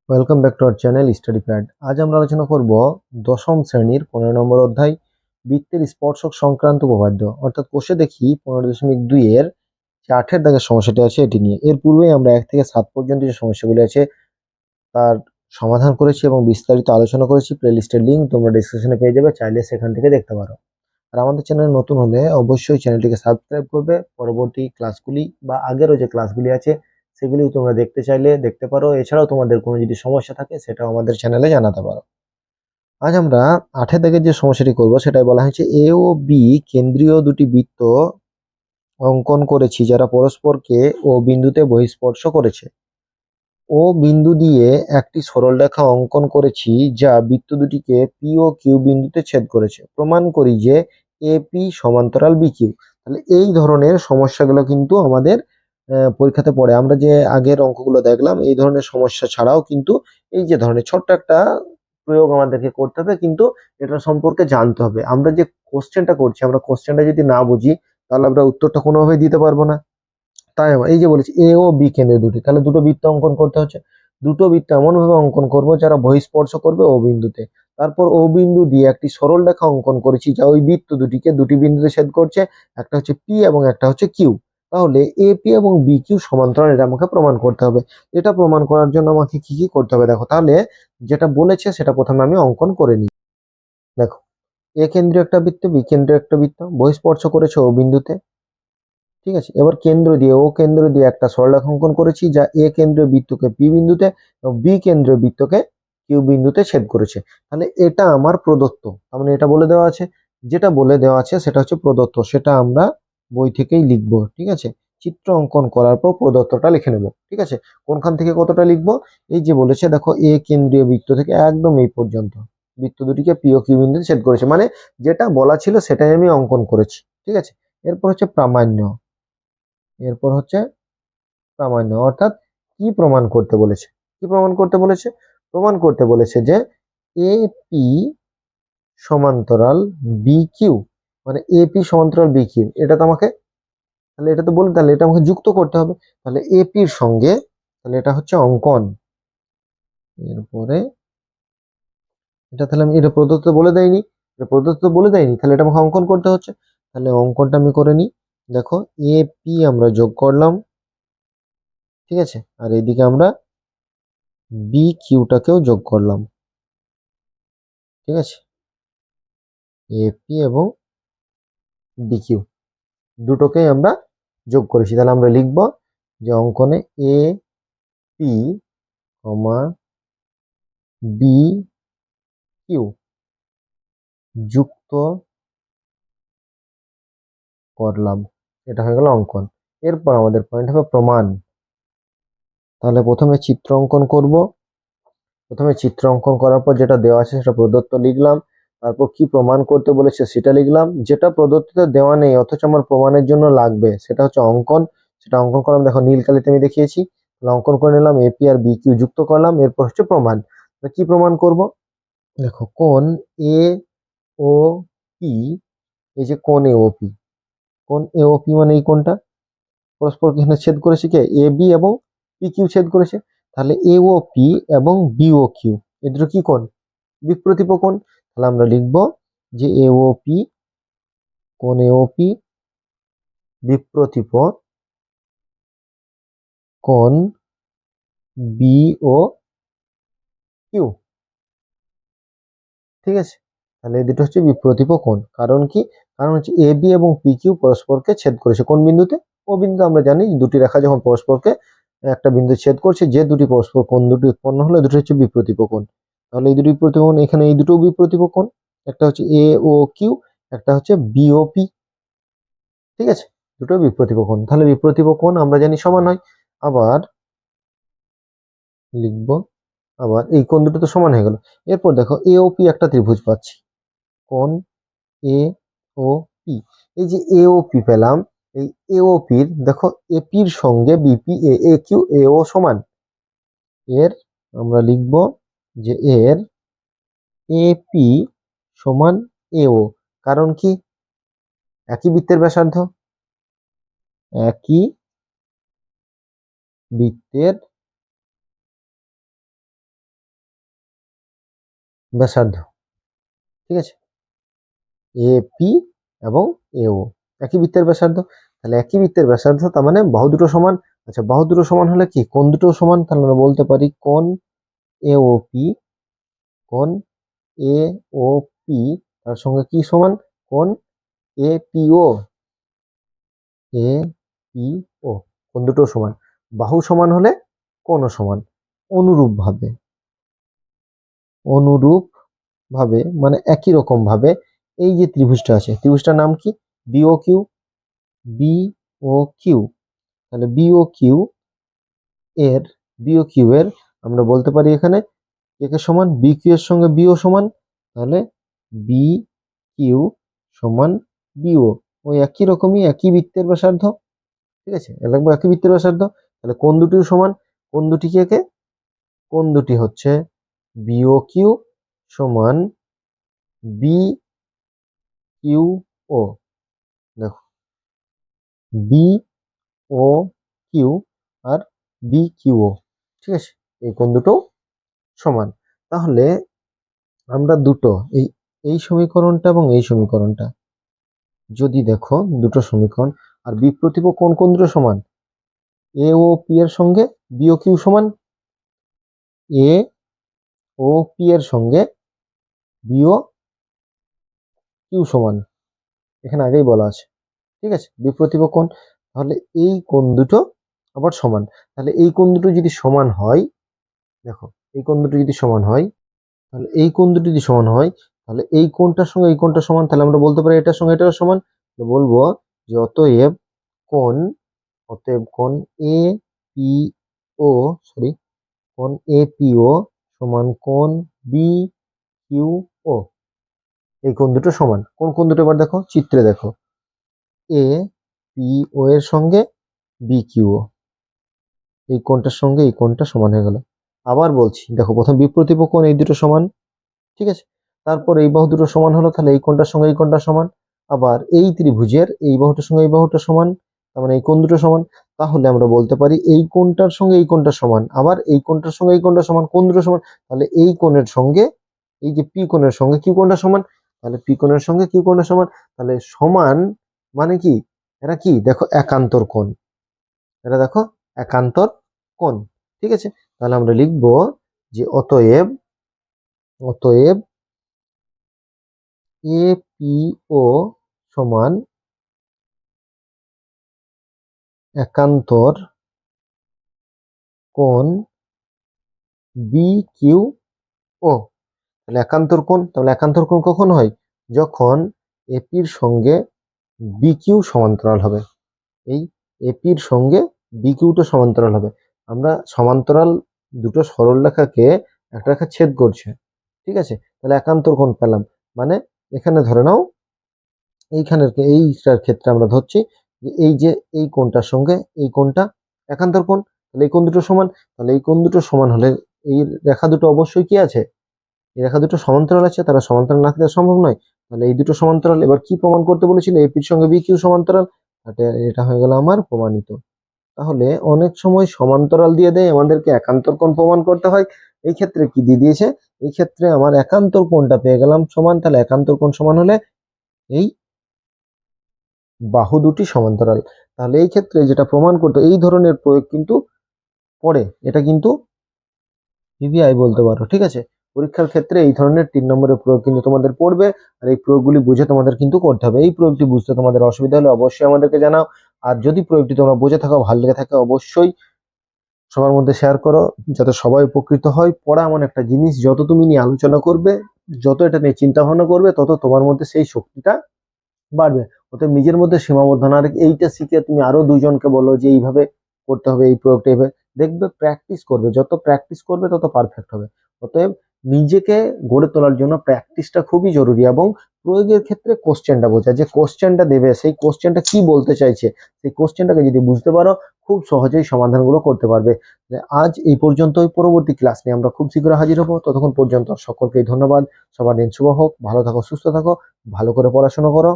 Welcome back to our channel study pad. আজ আমরা আলোচনা করব দশম শ্রেণীর 15 নম্বর অধ্যায় বৃত্তের স্পর্শক সংক্রান্ত উপপাদ্য, অর্থাৎ কোষে দেখি 15.2 এর যে 8 দাগের সমস্যাটি আছে এটি নিয়ে। এর পূর্বেই আমরা 1 থেকে 7 পর্যন্ত যে সমস্যাগুলি আছে তার সমাধান করেছি এবং বিস্তারিত আলোচনা করেছি। প্লেলিস্টের লিঙ্ক তোমরা ডেসক্রিপশনে পেয়ে যাবে, চাইলে সেখান থেকে দেখতে পারো। আর আমাদের চ্যানেলে নতুন হলে অবশ্যই চ্যানেলটিকে সাবস্ক্রাইব করবে। পরবর্তী ক্লাসগুলি বা আগেরও যে ক্লাসগুলি আছে সেগুলিও তোমরা দেখতে চাইলে দেখতে পারো। এছাড়াও তোমাদের কোনো যদি সমস্যা থাকে সেটাও আমাদের চ্যানেলে জানাতে পারো। আজ আমরা 8 দাগের যে সমস্যাটি করব সেটাই বলা হয়েছে এ ও বি কেন্দ্রীয় দুটি বৃত্ত অঙ্কন করেছি যারা পরস্পরকে ও বিন্দুতে বহিঃস্পর্শ করেছে। ও বিন্দু দিয়ে একটি সরলরেখা অঙ্কন করেছি যা বৃত্ত দুটিকে পি ও কিউ বিন্দুতে ছেদ করেছে। প্রমাণ করি যে এপি সমান্তরাল বি কিউ। তাহলে এই ধরনের সমস্যাগুলো কিন্তু আমাদের পরীক্ষাতে পড়ে। আমরা যে আগের অঙ্কগুলো দেখলাম এই ধরনের সমস্যা ছাড়াও কিন্তু এই যে ধরনের ছোট্ট একটা প্রয়োগ আমাদেরকে করতে হবে, কিন্তু এটা সম্পর্কে জানতে হবে। আমরা যে কোশ্চেনটা করছি, আমরা কোশ্চেনটা যদি না বুঝি তাহলে আমরা উত্তরটা কোনোভাবেই দিতে পারবো না। তাই আমার এই যে বলেছি এ ও বি কেন্দ্রে দুটি, তাহলে দুটো বৃত্ত অঙ্কন করতে হচ্ছে। দুটো বৃত্ত এমন ভাবে অঙ্কন করব যারা বহিঃস্পর্শ করবে ও বিন্দুতে। তারপর ও বিন্দু দিয়ে একটি সরল রেখা অঙ্কন করেছি যা ওই বৃত্ত দুটিকে দুটি বিন্দুতে ছেদ করছে, একটা হচ্ছে পি এবং একটা হচ্ছে কিউ। তাহলে এ পি এবং বি কিউ সমান্তরাল, এটা আমাকে প্রমাণ করতে হবে। এটা প্রমাণ করার জন্য আমাকে কি কি করতে হবে দেখো। তাহলে যেটা বলেছে সেটা প্রথমে আমি অঙ্কন করে নিই। দেখো, এ কেন্দ্রীয় একটা বৃত্ত, বি কেন্দ্রীয় একটা বৃত্ত, বহিঃস্পর্শ করেছে ও বিন্দুতে। ঠিক আছে, এবার কেন্দ্র দিয়ে ও কেন্দ্র দিয়ে একটা সরলরেখা অঙ্কন করেছি যা এ কেন্দ্রীয় বৃত্তকে পি বিন্দুতে এবং বি কেন্দ্রীয় বৃত্তকে কিউ বিন্দুতে ছেদ করেছে। তাহলে এটা আমার প্রদত্ত, তার মানে এটা বলে দেওয়া আছে। যেটা বলে দেওয়া আছে সেটা হচ্ছে প্রদত্ত, সেটা আমরা বই থেকেই লিখবো। ঠিক আছে, চিত্র অঙ্কন করার পর প্রদত্তটা লিখে নেব। ঠিক আছে, কোনখান থেকে কতটা লিখবো? এই যে বলেছে দেখো, এ কেন্দ্রীয় বৃত্ত থেকে একদম এই পর্যন্ত বৃত্ত দুটিকে পি ও কিউ বিন্দুতে ছেদ করেছে, মানে যেটা বলা ছিল সেটাই আমি অঙ্কন করেছি। ঠিক আছে, এরপর হচ্ছে প্রামাণ্য। এরপর হচ্ছে প্রামাণ্য, অর্থাৎ কি প্রমাণ করতে বলেছে। কি প্রমাণ করতে বলেছে? প্রমাণ করতে বলেছে যে এ পি সমান্তরাল বি কিউ, মানে এ পি সমান্তরাল বি কিউ। এটা তো আমাকে, তাহলে এটা তো বলে, তাহলে এটা আমাকে যুক্ত করতে হবে। তাহলে এ পির সঙ্গে, তাহলে এটা হচ্ছে অঙ্কন। এরপরে এটা, তাহলে আমি এটা প্রদত্ত বলে দেয়নি, এটা প্রদত্ত বলে দেয়নি, তাহলে এটা আমাকে অঙ্কন করতে হচ্ছে। তাহলে অঙ্কনটা আমি করে নিই। দেখো, এ পি আমরা যোগ করলাম। ঠিক আছে, আর এইদিকে আমরা বি কিউটাকেও যোগ করলাম। ঠিক আছে, এপি এবং বিকিউ দুটোকেই আমরা যোগ করেছি। তাহলে আমরা লিখব যে অঙ্কনে A P comma B Q যুক্ত করলাম। এটা হয়ে গেল অঙ্কন। এরপর আমাদের পয়েন্ট হবে প্রমাণ। তাহলে প্রথমে চিত্র অঙ্কন করব। প্রথমে চিত্র অঙ্কন করার পর যেটা দেওয়া আছে সেটা প্রদত্ত লিখলাম। তারপর কি প্রমাণ করতে বলেছে সেটা লিখলাম। যেটা প্রদত্ততে দেওয়া নেই অথচ আমার প্রমাণের জন্য লাগবে সেটা হচ্ছে অঙ্কন। সেটা অঙ্কন করলাম। দেখো, নীল কালিতে আমি দেখিয়েছি। তাহলে অঙ্কন করে নিলাম, এপি আর বি কিউ যুক্ত করলাম। এরপর হচ্ছে প্রমাণ। কি প্রমাণ করব? দেখো, কোণ এ ও পি, এই যে কোণ এ ও পি, কোণ এ ও পি মানে এই কোণটা পরস্পর এখানে ছেদ করেছে, কে এ বি এবং পি কিউ ছেদ করেছে। তাহলে এ ও পি এবং বি ও কিউ এ দুটো কি কোণ? বিপ্রতীপ কোণ। তাহলে আমরা লিখব যে এ ও পি, কোণ এ ও পি বিপ্রতীপ কোণ বি ও কিউ। ঠিক আছে, তাহলে এই দুটো হচ্ছে বিপ্রতীপ কোণ। কারণ কি? কারণ হচ্ছে এ বি এবং পি কিউ পরস্পরকে ছেদ করেছে কোন বিন্দুতে? ও বিন্দু। আমরা জানি দুটি রেখা যখন পরস্পরকে একটা বিন্দু ছেদ করছে, যে দুটি পরস্পর কোণ দুটি উৎপন্ন হলো দুটো হচ্ছে বিপ্রতীপ কোণ। তাহলে এই দুটি বিপ্রতীপ কোণ, এখানে এই দুটো বিপ্রতীপ কোণ। একটা হচ্ছে এ ও কিউ, একটা হচ্ছে বি ও পি। ঠিক আছে, দুটো বিপ্রতীপ কোণ। তাহলে বিপ্রতীপ কোণ আমরা জানি সমান হয়। আবার লিখব, আবার এই কোণ দুটো তো সমান হয়ে গেল। এরপর দেখো, এ ও পি একটা ত্রিভুজ পাচ্ছি, কোণ এ ও পি। এই যে এ ও পি পেলাম, এই এ ও পির দেখো এপির সঙ্গে বিপি এ এ কিউ এ ও সমান। এর আমরা লিখব যে এর এপি সমান এ ও। কারণ কি? একই বৃত্তের ব্যাসার্ধ, একই বৃত্তের ব্যাসার্ধ, ঠিক আছে, এপি এবং এও একই বৃত্তের ব্যাসার্ধ। তাহলে একই বৃত্তের ব্যাসার্ধ তার মানে বাহু দুটো সমান। আচ্ছা, বাহু দুটো সমান হলে কি কোণ দুটো সমান, তাহলে আমরা বলতে পারি কোণ এওপি, কোণ এওপি তার সঙ্গে কি সমান, কোণ এপিও, এপিও, কোণ দুটো সমান। বাহু সমান হলে কোণও সমান। অনুরূপ ভাবে মানে একই রকম ভাবে এই যে ত্রিভুজটা আছে, ত্রিভুজটার নাম কি, বিও কিউ, বিও কিউ। তাহলে বিও কিউ এর আমরা বলতে পারি এখানে একে সমান, বি কিউ এর সঙ্গে বিও সমান, তাহলে বি কিউ সমান বিও, ওই একই রকমই একই বৃত্তের ব্যাসার্ধ, ঠিক আছে, লাগবে একই বৃত্তের ব্যাসার্ধ। তাহলে কোণ দুটিও সমান, কোণ দুটি কি একে, কোণ দুটি হচ্ছে বিও কিউ সমান বি কিউ ও, দেখো B O Q R B Q ও, ঠিক আছে, এই কোণ দুটো সমান। তাহলে আমরা দুটো এই এই সমীকরণটা এবং এই সমীকরণটা যদি দেখো, দুটো সমীকরণ আর বিপ্রতীপ কোন কোণ দুটো সমান, এ ও পি এর সঙ্গে বি ও কিউ সমান, এ ও পি এর সঙ্গে বি ও কিউ সমান, এখানে আগেই বলা আছে, ঠিক আছে, বিপ্রতীপ কোণ। তাহলে এই কোণ দুটো আবার সমান। তাহলে এই কোণ দুটো যদি সমান হয়, দেখো এই কোণ দুটো যদি সমান হয়, তাহলে এই কোণ দুটো যদি সমান হয়, তাহলে এই কোণটার সঙ্গে এই কোণটা সমান, তাহলে আমরা বলতে পারি এটার সঙ্গে এটার সমান। বলবো যে অতএব কোণ এ পি ও সরি কোণ এ পি ও সমান কোণ বি কিউ ও, এই কোণ দুটো সমান। কোন কোণ দুটো এবার দেখো চিত্রে, দেখো এ পি ও এর সঙ্গে বি কিউ ও, এই কোণটার সঙ্গে এই কোণটা সমান হয়ে গেল। আবার বলছি, দেখো প্রথম বিপ্রতীপ কোণ এই দুটো সমান, ঠিক আছে, তারপর এই বাহু দুটো সমান হলো, তাহলে এই কোণটার সঙ্গে এই কোণটা সমান। আবার এই ত্রিভুজের এই বাহুটার সঙ্গে এই বাহুটা সমান, তার মানে এই কোণ দুটো সমান। তাহলে আমরা বলতে পারি এই কোণটার সঙ্গে এই কোণটা সমান, আবার এই কোণটার সঙ্গে এই কোণটা সমান, কোণ দুটো সমান। তাহলে এই কোণের সঙ্গে এই যে পি কোণের সঙ্গে কিউ কোণটা সমান, তাহলে পি কোণের সঙ্গে কিউ কোণটা সমান। তাহলে সমান মানে কি, এরা কি দেখো একান্তর কোণ, এটা দেখো একান্তর কোণ, ঠিক আছে। তাহলে আমরা লিখবো যে অতএব এপিও সমান একান্তর কোণ বি কিউ ও। তাহলে একান্তর কোণ, তাহলে একান্তর কোণ কখন হয়, যখন এপির সঙ্গে বি কিউ সমান্তরাল হবে। এই এপির সঙ্গে বি কিউটা সমান্তরাল হবে। আমরা সমান্তরাল দুটো সরলরেখাকে একটা রেখা ছেদ করছে, ঠিক আছে, তাহলে একান্তর কোণ পেলাম। মানে এখানে ধরে নাও এইখানের এইটার ক্ষেত্রে আমরা ধরছি যে এই যে এই কোণটার সঙ্গে এই কোণটা একান্তর কোণ, তাহলে এই কোণ দুটো সমান। তাহলে এই কোণ দুটো সমান হলে এই রেখা দুটো অবশ্যই কি আছে, এই রেখা দুটো সমান্তরাল আছে, তারা সমান্তরাল না থাকলে সম্ভব নয়। তাহলে এই দুটো সমান্তরাল। এবার কি প্রমাণ করতে বলেছিল, এপির সঙ্গে বি কিউ সমান্তরাল, এটা হয়ে গেল আমার প্রমাণিত। তাহলে অনেক সময় সমান্তরাল দিয়ে দেয়, আমাদেরকে একান্তর কোণ প্রমাণ করতে হয়। এই ক্ষেত্রে কি দিয়ে দিয়েছে, এই ক্ষেত্রে আমার একান্তর কোণটা পেয়ে গেলাম সমান। তাহলে একান্তর কোণ সমান হলে এই বাহু দুটি সমান্তরাল। তাহলে এই ক্ষেত্রে যেটা প্রমাণ করতে, এই ধরনের প্রয়োগ কিন্তু পড়ে, এটা কিন্তু ভিভিআই বলতে পারো, ঠিক আছে। পরীক্ষার ক্ষেত্রে এই ধরনের 3 নম্বরের প্রয়োগ কিন্তু তোমাদের পড়বে, আর এই প্রয়োগগুলি বুঝে তোমাদের কিন্তু করতে হবে। এই প্রয়োগটি বুঝতে তোমাদের অসুবিধা হলে অবশ্যই আমাদেরকে জানাও। আর যদি প্রয়োগটি তোমরা বুঝে থাকো, ভালো লেগে থাকে, অবশ্যই সবার মধ্যে শেয়ার করো, যাতে সবাই উপকৃত হয়। পড়া এমন একটা জিনিস, যত তুমি নিয়ে আলোচনা করবে, যত এটা নিয়ে চিন্তা ভাবনা করবে, তত তোমার মধ্যে সেই শক্তিটা বাড়বে। অতএব নিজের মধ্যে সীমাবদ্ধ না রেখে এইটা শিখে তুমি আরো দুজনকে বলো যে এইভাবে করতে হবে, এই প্রয়োগটা এইভাবে, দেখবে প্র্যাকটিস করবে, যত প্র্যাকটিস করবে তত পারফেক্ট হবে। অতএব নিজেকে গড়ে তোলার জন্য প্র্যাকটিসটা খুবই জরুরি, এবং প্রয়োগের ক্ষেত্রে কোশ্চেনটা বোঝা, যে কোশ্চেনটা দেবে সেই কোশ্চেনটা কি বলতে চাইছে, সেই কোশ্চেনটাকে যদি বুঝতে পারো, খুব সহজেই সমাধানগুলো করতে পারবে। আজ এই পর্যন্তই, পরবর্তী ক্লাস নিয়ে আমরা খুব শীঘ্র হাজির হবো। ততক্ষণ পর্যন্ত সকলকে ধন্যবাদ। সবার দিন শুভ হোক, ভালো থাকো, সুস্থ থাকো, ভালো করে পড়াশোনা করো।